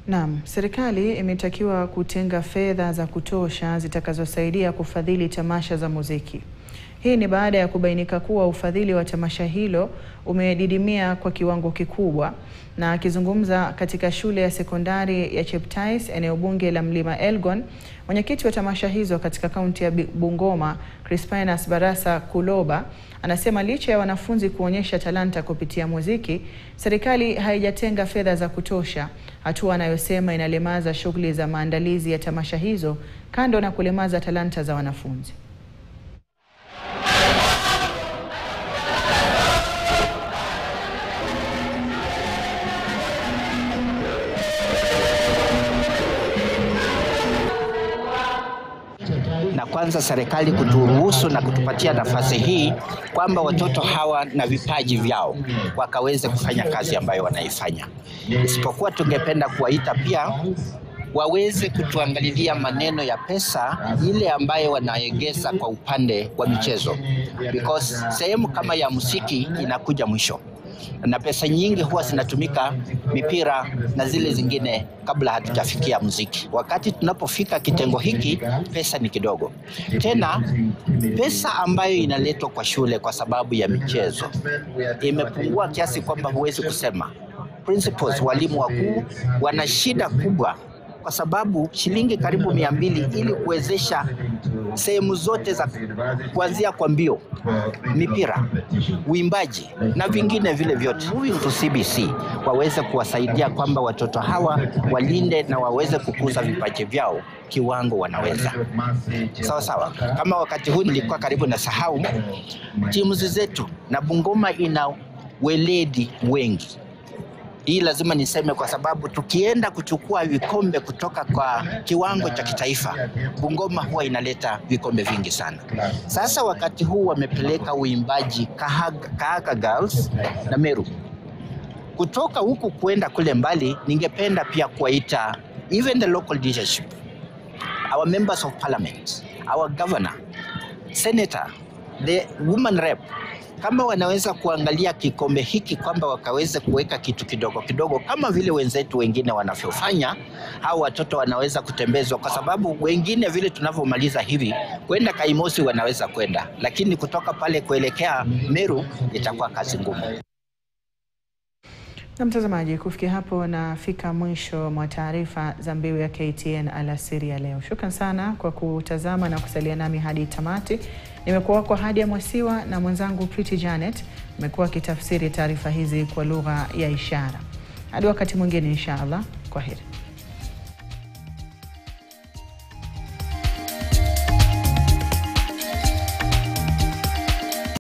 Naam, serikali imetakiwa kutenga fedha za kutosha zitakazosaidia kufadhili tamasha za muziki. Hii ni baada ya kubainika kuwa ufadhili wa tamasha hilo umedidimia kwa kiwango kikubwa. Na akizungumza katika shule ya sekondari ya Cheptais, eneo bunge la Mlima Elgon, mwenyekiti wa tamasha hizo katika kaunti ya Bungoma, Crispinus Barasa Kuloba, anasema licha ya wanafunzi kuonyesha talanta kupitia muziki, serikali haijatenga fedha za kutosha, hatua anayosema inalemaza shughuli za maandalizi ya tamasha hizo, kando na kulemaza talanta za wanafunzi. Na kwanza serikali kuturuhusu na kutupatia nafasi hii kwamba watoto hawa na vipaji vyao wakaweze kufanya kazi ambayo wanaifanya. Isipokuwa tungependa kuwaita pia waweze kutuangalilia maneno ya pesa ile ambayo wanaegeza kwa upande wa michezo, because sehemu kama ya muziki inakuja mwisho na pesa nyingi huwa zinatumika mipira na zile zingine kabla hatujafikia muziki. Wakati tunapofika kitengo hiki, pesa ni kidogo. Tena pesa ambayo inaletwa kwa shule kwa sababu ya michezo imepungua kiasi kwamba huwezi kusema. Principals, walimu wakuu wana shida kubwa kwa sababu shilingi karibu 200 ili kuwezesha sehemu zote za kuanzia kwa mbio, mipira, uimbaji na vingine vile vyote. Moving to CBC waweze kuwasaidia kwamba watoto hawa walinde na waweze kukuza vipaji vyao kiwango wanaweza. Sawa sawa. Kama wakati huu nilikuwa karibu na sahau, timu zetu na Bungoma ina weledi wengi. Hii lazima niseme kwa sababu tukienda kuchukua vikombe kutoka kwa kiwango cha kitaifa, Bungoma huwa inaleta vikombe vingi sana. Sasa wakati huu wamepeleka uimbaji Kahaga Girls na Meru. Kutoka huku kuenda kule mbali, ningependa pia kuwaita even the local leadership, our members of parliament, our governor, senator, the woman rep, kama wanaweza kuangalia kikombe hiki kwamba wakaweze kuweka kitu kidogo kidogo kama vile wenzetu wengine wanavyofanya, hao watoto wanaweza kutembezwa, kwa sababu wengine vile tunavyomaliza hivi kwenda Kaimosi wanaweza kwenda, lakini kutoka pale kuelekea Meru itakuwa kazi ngumu. Na mtazamaji, kufikia hapo nafika mwisho mwa taarifa za Mbiu ya KTN alasiri ya leo. Shukran sana kwa kutazama na kusalia nami hadi tamati. Nimekuwa kwa Hadia Mwasiwa na mwenzangu Pretty Janet. Nimekuwa kitafsiri taarifa hizi kwa lugha ya ishara. Hadi wakati mwingine inshallah. Kwaheri.